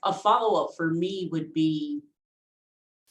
a follow-up for me would be,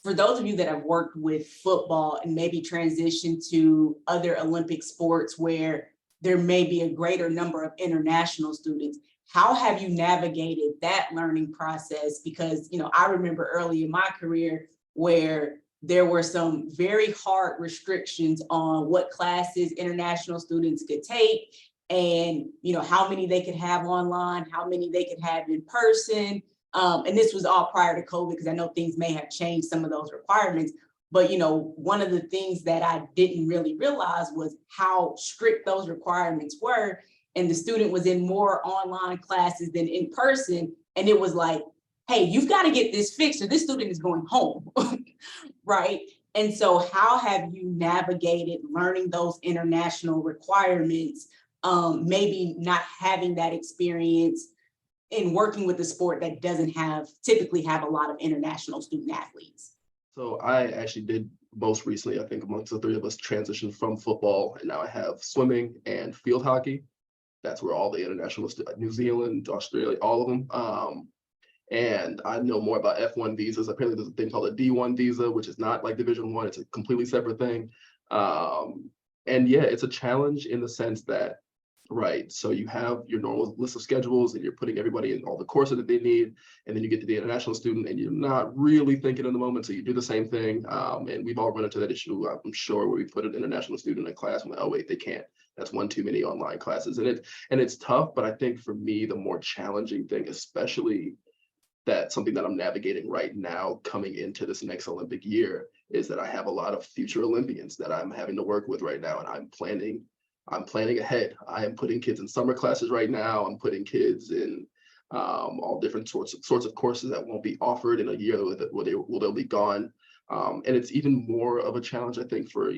for those of you that have worked with football and maybe transitioned to other Olympic sports where there may be a greater number of international students, how have you navigated that learning process? Because, I remember early in my career where there were some very hard restrictions on what classes international students could take, and how many they could have online, how many they could have in person. And this was all prior to COVID, because I know things may have changed some of those requirements. But one of the things that I didn't really realize was how strict those requirements were. And the student was in more online classes than in person. And it was like, hey, you've got to get this fixed or this student is going home, right? And so how have you navigated learning those international requirements, maybe not having that experience in working with a sport that doesn't typically have a lot of international student athletes? So I actually did most recently, I think amongst the three of us, transitioned from football, and now I have swimming and field hockey. That's where all the international, New Zealand, Australia, all of them. And I know more about F1 visas. Apparently there's a thing called a D1 visa, which is not like Division I, it's a completely separate thing. And yeah, it's a challenge in the sense that, right, so you have your normal list of schedules and you're putting everybody in all the courses that they need, and then you get to the international student and you're not really thinking in the moment, so you do the same thing. And we've all run into that issue, I'm sure, where we put an international student in a class and oh wait, they can't. That's one too many online classes. And it's tough, but I think for me, the more challenging thing, especially that's something that I'm navigating right now coming into this next Olympic year, is that I have a lot of future Olympians that I'm having to work with right now, and I'm planning ahead. I am putting kids in summer classes right now. I'm putting kids in all different sorts of courses that won't be offered in a year where they'll be gone. And it's even more of a challenge, I think, for,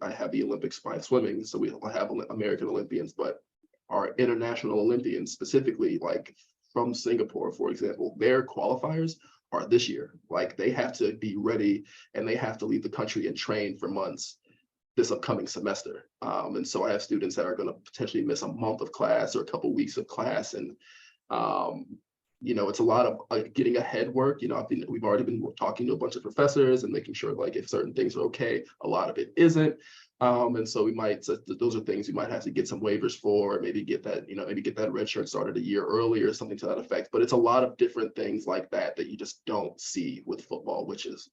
I have the Olympics by swimming, so we have American Olympians, but our international Olympians, specifically like from Singapore, for example, their qualifiers are this year. Like they have to be ready and they have to leave the country and train for months this upcoming semester. And so I have students that are going to potentially miss a month of class or a couple of weeks of class. And, it's a lot of getting ahead work. We've already been talking to a bunch of professors and making sure like if certain things are okay, a lot of it isn't. And so those are things we might have to get some waivers for, maybe get that red shirt started a year earlier or something to that effect. But it's a lot of different things like that you just don't see with football, which is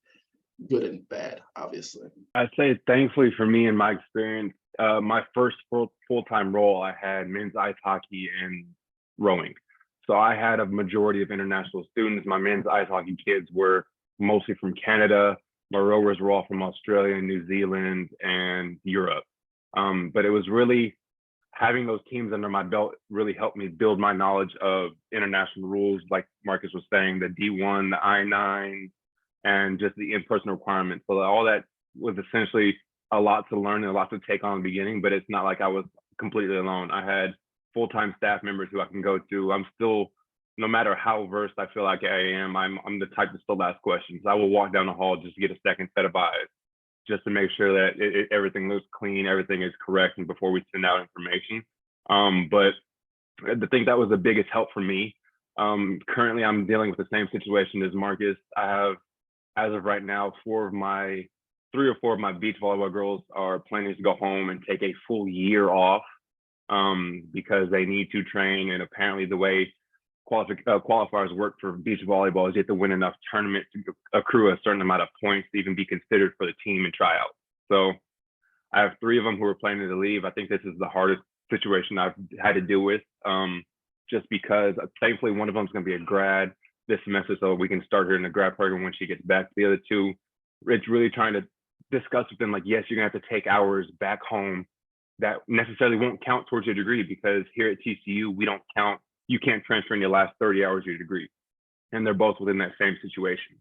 good and bad, obviously. I'd say thankfully for me, in my experience, my first full-time role, I had men's ice hockey and rowing. So I had a majority of international students. My men's ice hockey kids were mostly from Canada. My rowers were all from Australia, New Zealand, and Europe. But it was really having those teams under my belt really helped me build my knowledge of international rules, like Marcus was saying, the D1, the I-9, and just the in-person requirements. So all that was essentially a lot to learn and a lot to take on in the beginning, but it's not like I was completely alone. I had full-time staff members who I can go to. I'm still, no matter how versed I feel like I am, I'm the type to still ask questions. I will walk down the hall just to get a second set of eyes, just to make sure that everything looks clean, everything is correct, and before we send out information. But I think that was the biggest help for me. Currently, I'm dealing with the same situation as Marcus. I have, as of right now, 3 or 4 of my beach volleyball girls are planning to go home and take a full year off because they need to train. And apparently the way qualifiers work for beach volleyball is you have to win enough tournaments to accrue a certain amount of points to even be considered for the team and tryout. So I have 3 of them who are planning to leave. I think this is the hardest situation I've had to deal with, just because thankfully one of them is going to be a grad this semester, so we can start her in the grad program when she gets back. The other 2, it's really trying to discuss with them, like, yes, you're gonna have to take hours back home that necessarily won't count towards your degree, because here at TCU, we don't count, you can't transfer in your last 30 hours of your degree. And they're both within that same situation.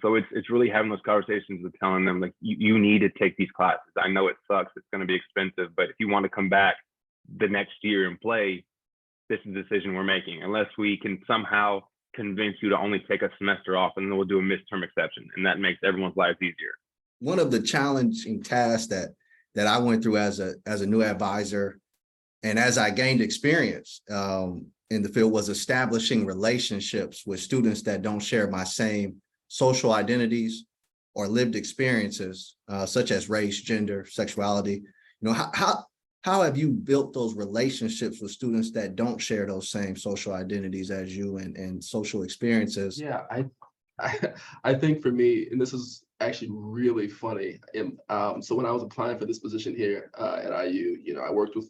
So it's really having those conversations with telling them, like, you need to take these classes. I know it sucks, it's gonna be expensive, but if you want to come back the next year and play, this is the decision we're making. Unless we can somehow convince you to only take a semester off, and then we'll do a midterm exception, and that makes everyone's lives easier. One of the challenging tasks that I went through as a new advisor, and as I gained experience, in the field was establishing relationships with students that don't share my same social identities or lived experiences, such as race, gender, sexuality. You know, how have you built those relationships with students that don't share those same social identities as you and social experiences? Yeah, I think for me, and this is actually really funny. So when I was applying for this position here at IU, you know, I worked with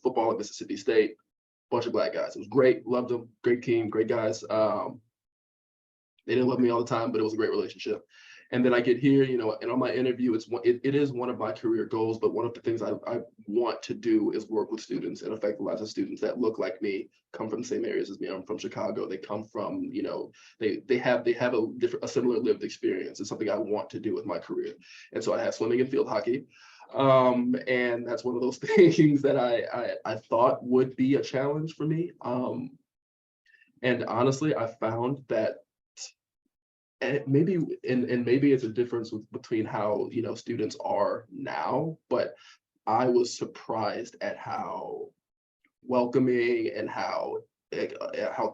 football at Mississippi State, bunch of black guys. It was great, loved them, great team, great guys. They didn't love me all the time, but it was a great relationship. And then I get here, you know, and on my interview, it is one of my career goals, but one of the things I want to do is work with students and affect the lives of students that look like me, come from the same areas as me. I'm from Chicago. They come from, you know, they have a similar lived experience. It's something I want to do with my career. And so I have swimming and field hockey. And that's one of those things that I thought would be a challenge for me. And honestly, I found that and maybe it's a difference between how, you know, students are now, but I was surprised at how welcoming and how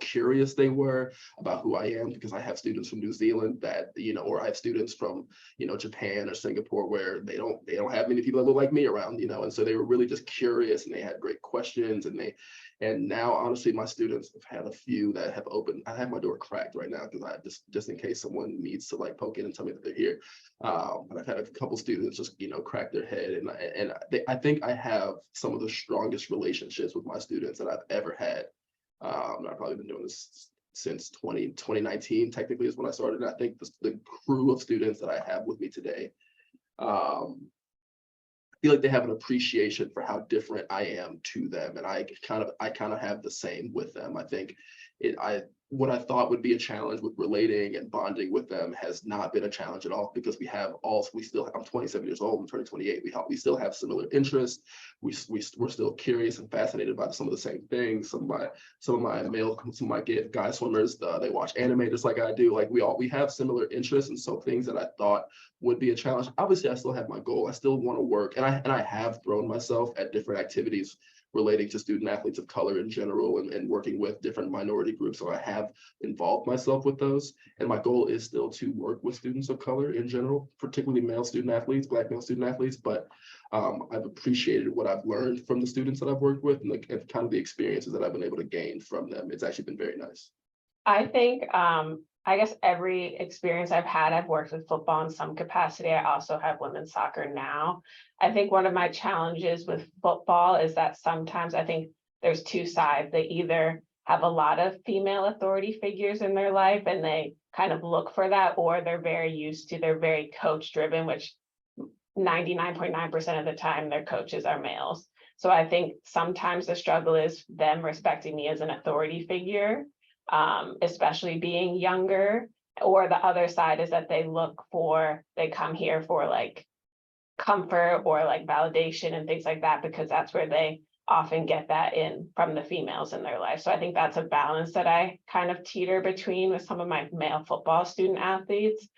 curious they were about who I am, because I have students from New Zealand that, you know, or I have students from, you know, Japan or Singapore where they don't have many people that look like me around, you know, and so they were really just curious and they had great questions, and now honestly my students have had a few that have opened. I have my door cracked right now because I just in case someone needs to like poke in and tell me that they're here. But I've had a couple students just, you know, crack their head, and I think I have some of the strongest relationships with my students that I've ever had. I've probably been doing this since 2019, technically is when I started. And I think the crew of students that I have with me today, I feel like they have an appreciation for how different I am to them. And I kind of have the same with them. I think what I thought would be a challenge with relating and bonding with them has not been a challenge at all, because I'm 27 years old, I'm turning 28. We still have similar interests. We're still curious and fascinated by some of the same things. Some of my guy swimmers, they watch anime just like I do. Like we have similar interests, and so things that I thought would be a challenge. Obviously, I still have my goal. I still want to work, and I have thrown myself at different activities relating to student athletes of color in general, and working with different minority groups. So I have involved myself with those. And my goal is still to work with students of color in general, particularly male student athletes, Black male student athletes. But I've appreciated what I've learned from the students that I've worked with, and kind of the experiences that I've been able to gain from them. It's actually been very nice. I think, I guess every experience I've had, I've worked with football in some capacity. I also have women's soccer now. I think one of my challenges with football is that sometimes I think there's two sides. They either have a lot of female authority figures in their life and they kind of look for that, or they're very coach driven, which 99.9% of the time their coaches are males. So I think sometimes the struggle is them respecting me as an authority figure, especially being younger. Or the other side is that they come here for like comfort or like validation and things like that, because that's where they often get that in from the females in their life. So I think that's a balance that I kind of teeter between with some of my male football student athletes.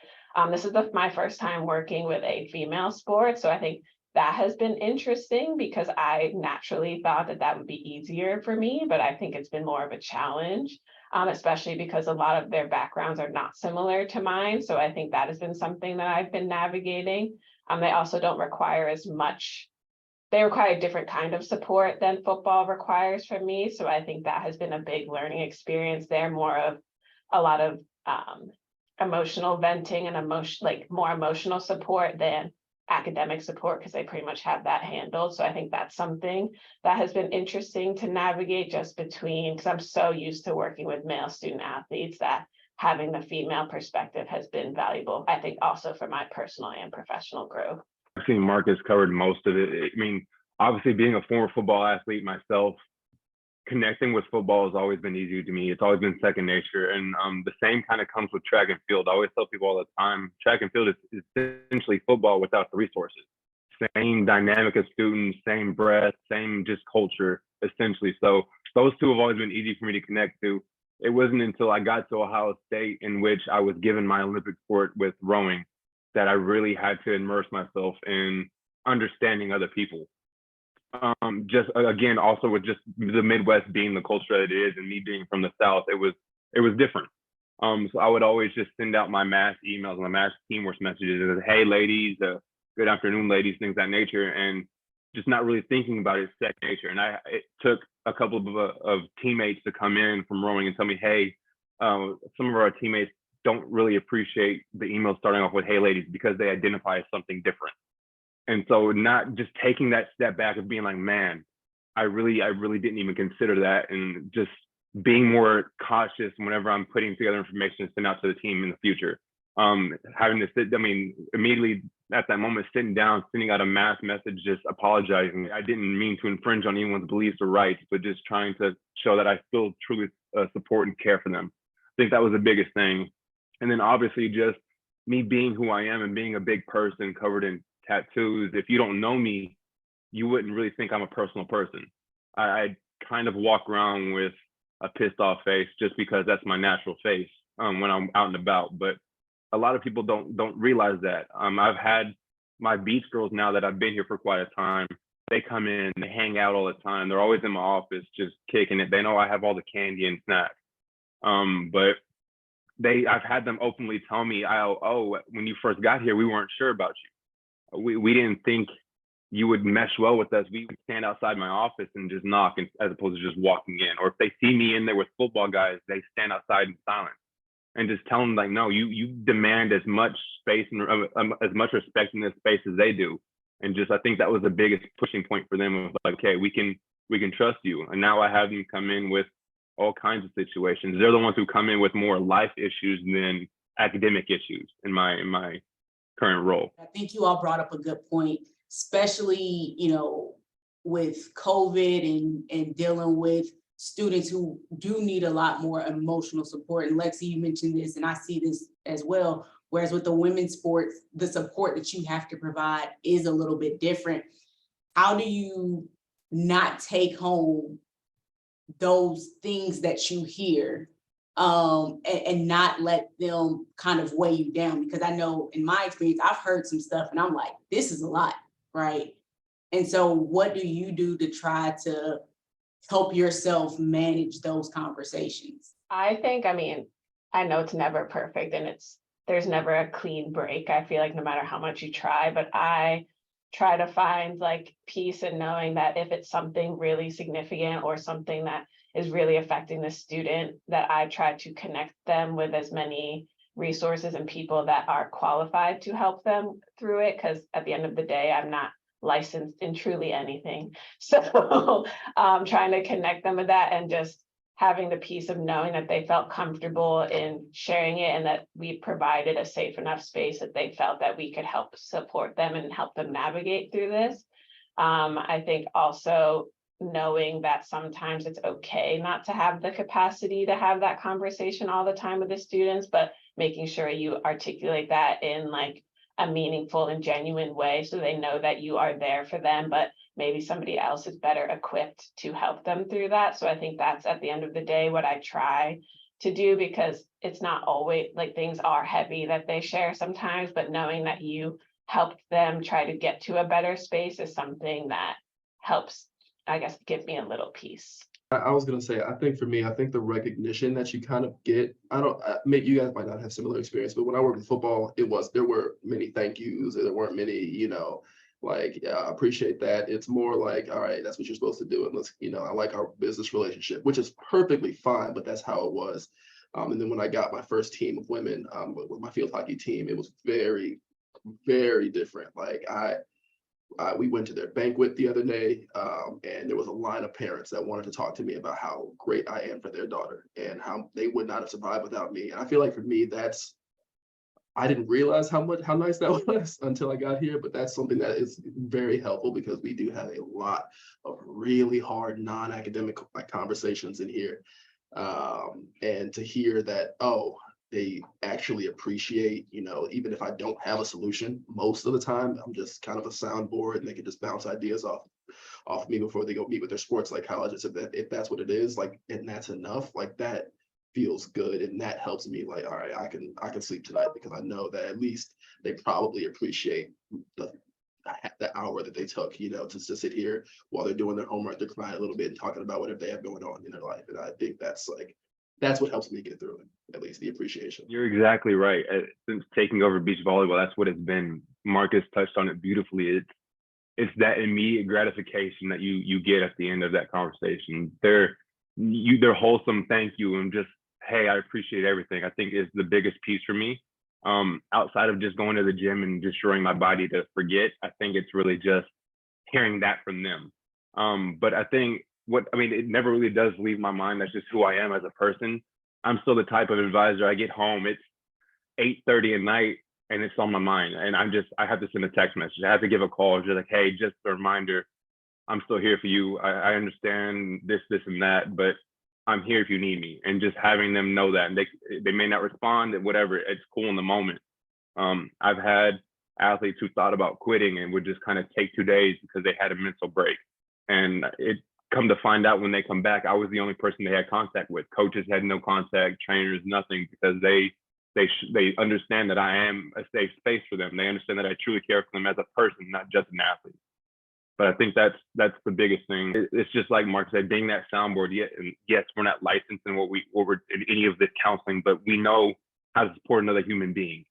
This is my first time working with a female sport. So I think that has been interesting, because I naturally thought that would be easier for me, but I think it's been more of a challenge, especially because a lot of their backgrounds are not similar to mine. So I think that has been something that I've been navigating. They also don't require as much. They require a different kind of support than football requires from me. So I think that has been a big learning experience there, more of a lot of emotional venting and more emotional support than academic support, because they pretty much have that handled. So I think that's something that has been interesting to navigate, just because I'm so used to working with male student athletes, that having the female perspective has been valuable, I think, also for my personal and professional growth. I think Marcus covered most of it. I mean, obviously being a former football athlete myself, connecting with football has always been easy to me. It's always been second nature. And the same kind of comes with track and field. I always tell people all the time, track and field is essentially football without the resources. Same dynamic of students, same breath, same just culture, essentially. So those two have always been easy for me to connect to. It wasn't until I got to Ohio State, in which I was given my Olympic sport with rowing, that I really had to immerse myself in understanding other people. Just again, also with just the Midwest being the culture that it is, and me being from the South, it was different. So I would always just send out my mass emails and my mass teamwork messages and hey ladies, good afternoon ladies, things of that nature, and just not really thinking about it second nature. And it took a couple of teammates to come in from rowing and tell me, hey, some of our teammates don't really appreciate the email starting off with hey ladies because they identify as something different. And so not just taking that step back of being like, man, I really didn't even consider that, and just being more cautious whenever I'm putting together information to send out to the team in the future. Having to sit, immediately at that moment, sitting down, sending out a mass message, just apologizing. I didn't mean to infringe on anyone's beliefs or rights, but just trying to show that I still truly support and care for them. I think that was the biggest thing. And then obviously just me being who I am and being a big person covered in tattoos. If you don't know me, you wouldn't really think I'm a personal person. I kind of walk around with a pissed off face just because that's my natural face when I'm out and about. But a lot of people don't realize that. I've had my beach girls now that I've been here for quite a time. They come in, they hang out all the time. They're always in my office just kicking it. They know I have all the candy and snacks. But I've had them openly tell me, oh, when you first got here, we weren't sure about you. We didn't think you would mesh well with us. We would stand outside my office and just knock, as opposed to just walking in. Or if they see me in there with football guys, they stand outside in silence and just tell them like, no, you demand as much space and as much respect in this space as they do. And just, I think that was the biggest pushing point for them of like, okay, we can trust you. And now I have them come in with all kinds of situations. They're the ones who come in with more life issues than academic issues in my current role. I think you all brought up a good point, especially, with COVID and dealing with students who do need a lot more emotional support. And Lexi, you mentioned this, and I see this as well. Whereas with the women's sports, the support that you have to provide is a little bit different. How do you not take home those things that you hear and not let them kind of weigh you down? Because I know in my experience, I've heard some stuff and I'm like, this is a lot, right? And so what do you do to try to help yourself manage those conversations? I think, I know it's never perfect and there's never a clean break. I feel like no matter how much you try, but I try to find like peace in knowing that if it's something really significant or something that is really affecting the student, that I try to connect them with as many resources and people that are qualified to help them through it. Because at the end of the day, I'm not licensed in truly anything. So trying to connect them with that and just having the peace of knowing that they felt comfortable in sharing it and that we provided a safe enough space that they felt that we could help support them and help them navigate through this. I think also knowing that sometimes it's okay not to have the capacity to have that conversation all the time with the students, but making sure you articulate that in like a meaningful and genuine way so they know that you are there for them, but maybe somebody else is better equipped to help them through that. So I think that's at the end of the day what I try to do, because it's not always like things are heavy that they share sometimes, but knowing that you helped them try to get to a better space is something that helps, I guess, give me a little peace. I was gonna say, I think for me, I think the recognition that you kind of get, maybe you guys might not have similar experience, but when I worked in football, there were many thank yous, there weren't many, like, yeah, I appreciate that. It's more like, all right, that's what you're supposed to do. And let's, I like our business relationship, which is perfectly fine, but that's how it was. And then when I got my first team of women with my field hockey team, it was very, very different. Like we went to their banquet the other day, and there was a line of parents that wanted to talk to me about how great I am for their daughter and how they would not have survived without me. And I feel like for me, I didn't realize how nice that was until I got here, but that's something that is very helpful because we do have a lot of really hard non-academic conversations in here. And to hear that, oh, they actually appreciate, even if I don't have a solution, most of the time, I'm just kind of a soundboard and they can just bounce ideas off me before they go meet with their sports psychologist. If that's what it is, like, and that's enough, like that feels good. And that helps me like, all right, I can sleep tonight because I know that at least they probably appreciate that hour that they took, to sit here while they're doing their homework, they're crying a little bit and talking about whatever they have going on in their life. And I think that's what helps me get through it, at least the appreciation. You're exactly right. Since taking over beach volleyball, that's what it's been. Marcus touched on it beautifully. It's that immediate gratification that you get at the end of that conversation. Their wholesome thank you and just, hey, I appreciate everything, I think is the biggest piece for me. Outside of just going to the gym and destroying my body to forget, I think it's really just hearing that from them. But I think it never really does leave my mind. That's just who I am as a person. I'm still the type of advisor. I get home, it's 8:30 at night, and it's on my mind. And I have to send a text message. I have to give a call. Just like, hey, just a reminder, I'm still here for you. I understand this, and that, but I'm here if you need me. And just having them know that, and they may not respond, whatever, it's cool in the moment. I've had athletes who thought about quitting and would just kind of take 2 days because they had a mental break. And it come to find out when they come back, I was the only person they had contact with. Coaches had no contact, trainers, nothing, because they understand that I am a safe space for them. They understand that I truly care for them as a person, not just an athlete. But I think that's the biggest thing. It's just like Mark said, being that soundboard. Yes, we're not licensed in what we're in any of this counseling, but we know how to support another human being.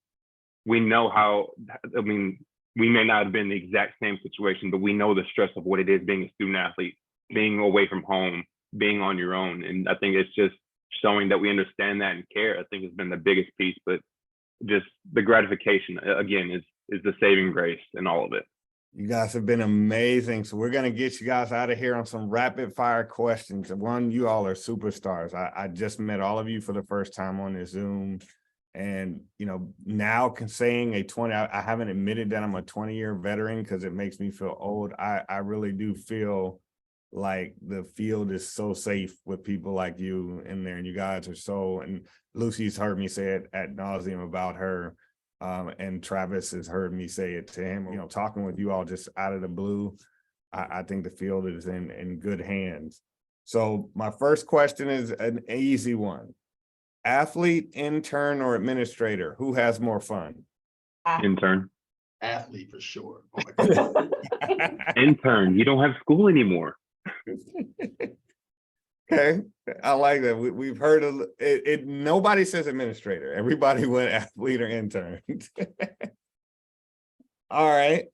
We know how. We may not have been the exact same situation, but we know the stress of what it is being a student athlete, being away from home, being on your own. And I think it's just showing that we understand that and care, I think, has been the biggest piece. But just the gratification, again, is the saving grace in all of it. You guys have been amazing. So we're going to get you guys out of here on some rapid fire questions. One, you all are superstars. I just met all of you for the first time on this Zoom. And, now saying I haven't admitted that I'm a 20-year veteran because it makes me feel old. I really do feel like the field is so safe with people like you in there, and you guys are and Lucy's heard me say it ad nauseum about her. And Travis has heard me say it to him, talking with you all just out of the blue. I think the field is in good hands. So my first question is an easy one. Athlete, intern, or administrator, who has more fun? Intern. Athlete for sure. Oh my God. Intern, you don't have school anymore. Okay, I like that. We've heard of it. Nobody says administrator. Everybody went athlete or intern. All right.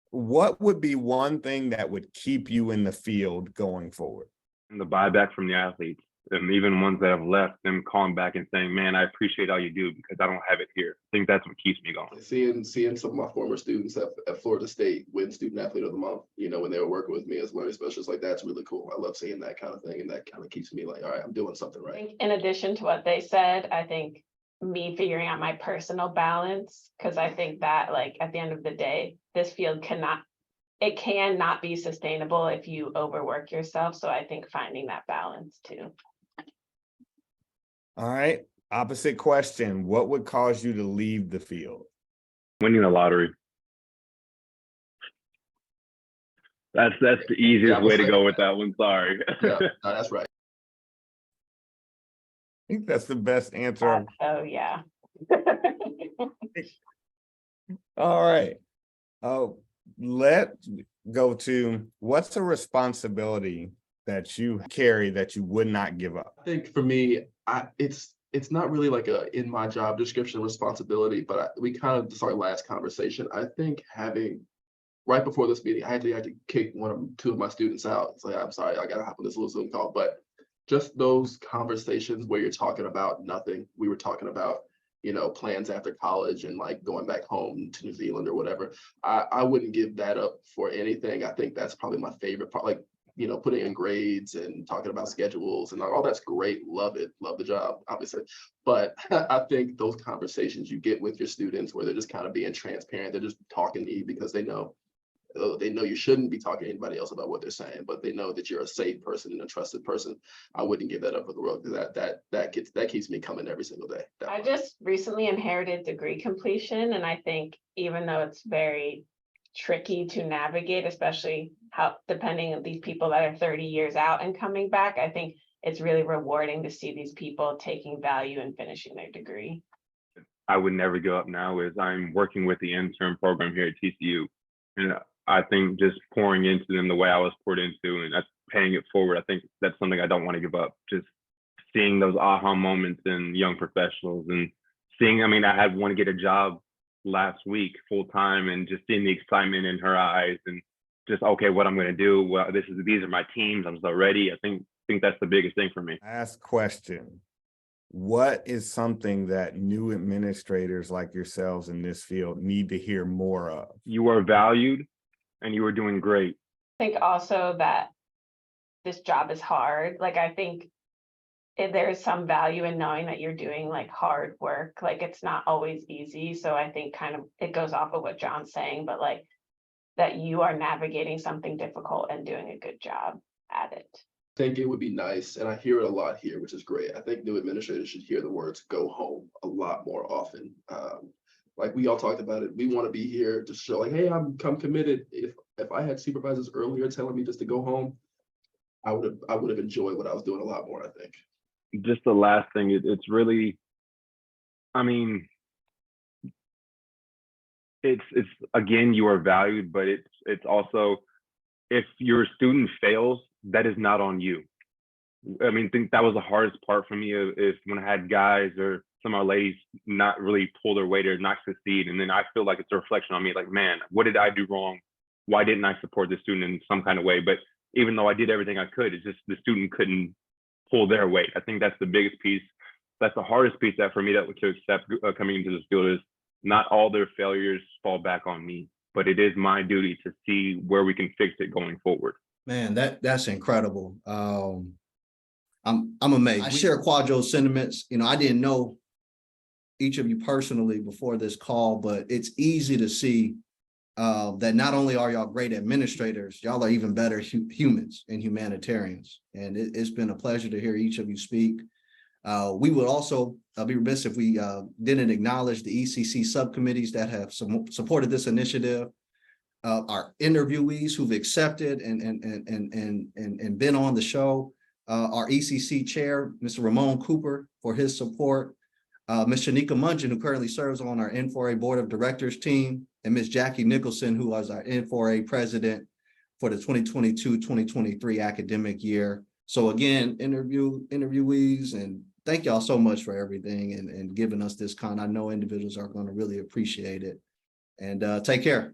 What would be one thing that would keep you in the field going forward? And the buyback from the athletes, and even ones that have left, them calling back and saying, man, I appreciate all you do because I don't have it here. I think that's what keeps me going. Seeing some of my former students at Florida State win Student Athlete of the Month, when they were working with me as learning specialists, that's really cool. I love seeing that kind of thing, and that kind of keeps me like, all right, I'm doing something right. I think in addition to what they said, I think me figuring out my personal balance, because I think that at the end of the day, this field cannot be sustainable if you overwork yourself. So I think finding that balance too. All right. Opposite question. What would cause you to leave the field? Winning the lottery. That's the easiest way to go with that one. Sorry. Yeah, no, that's right. I think that's the best answer. Oh yeah. All right. Let's go to what's a responsibility that you carry that you would not give up? I think for me, it's not really like a in my job description responsibility, but we kind of just our last conversation. I think having right before this meeting, I had to kick two of my students out. It's like, I'm sorry, I gotta hop on this little Zoom call, but just those conversations where you're talking about nothing. We were talking about plans after college and like going back home to New Zealand or whatever. I wouldn't give that up for anything. I think that's probably my favorite part. Like, putting in grades and talking about schedules and all that's great. Love it. Love the job, obviously. But I think those conversations you get with your students where they're just kind of being transparent, they're just talking to you because they know you shouldn't be talking to anybody else about what they're saying, but they know that you're a safe person and a trusted person. I wouldn't give that up for the world because that keeps me coming every single day. I just recently inherited degree completion, and I think even though it's very tricky to navigate, especially depending on these people that are 30 years out and coming back, I think it's really rewarding to see these people taking value and finishing their degree. I would never give up now is I'm working with the intern program here at TCU. And I think just pouring into them the way I was poured into and that's paying it forward, I think that's something I don't want to give up. Just seeing those aha moments in young professionals and seeing, I mean, I had one get a job last week full time and just seeing the excitement in her eyes and just, okay, what I'm going to do. Well, these are my teams. I'm so ready. I think that's the biggest thing for me. Last question. What is something that new administrators like yourselves in this field need to hear more of? You are valued and you are doing great. I think also that this job is hard. Like, I think there is some value in knowing that you're doing like hard work. Like, it's not always easy. So I think kind of it goes off of what John's saying, but like that you are navigating something difficult and doing a good job at it. I think it would be nice, and I hear it a lot here, which is great. I think new administrators should hear the words "go home" a lot more often. Like we all talked about it, we want to be here to show like, hey, I'm committed. If I had supervisors earlier telling me just to go home, I would have enjoyed what I was doing a lot more, I think. Just the last thing, it's really, I mean, it's again, you are valued, but it's also, if your student fails, that is not on you. I mean, I think that was the hardest part for me is when I had guys or some of our ladies not really pull their weight or not succeed. And then I feel like it's a reflection on me, like, man, what did I do wrong? Why didn't I support the student in some kind of way? But even though I did everything I could, it's just the student couldn't pull their weight. I think that's the biggest piece. That's the hardest piece that for me that to accept coming into this field is not all their failures fall back on me, but it is my duty to see where we can fix it going forward. Man, that's incredible. I'm amazed. I share Quadro's sentiments. You know, I didn't know each of you personally before this call, but it's easy to see that not only are y'all great administrators, y'all are even better humans and humanitarians. And it's been a pleasure to hear each of you speak. We would also be remiss if we didn't acknowledge the ECC subcommittees that have supported this initiative, our interviewees who've accepted and been on the show, our ECC chair, Mr. Ramon Cooper, for his support, Ms. Shanika Mungeon, who currently serves on our N4A Board of Directors team, and Ms. Jackie Nicholson, who was our N4A president for the 2022-2023 academic year. So again, interviewees, and thank y'all so much for everything and giving us this I know individuals are going to really appreciate it. And take care.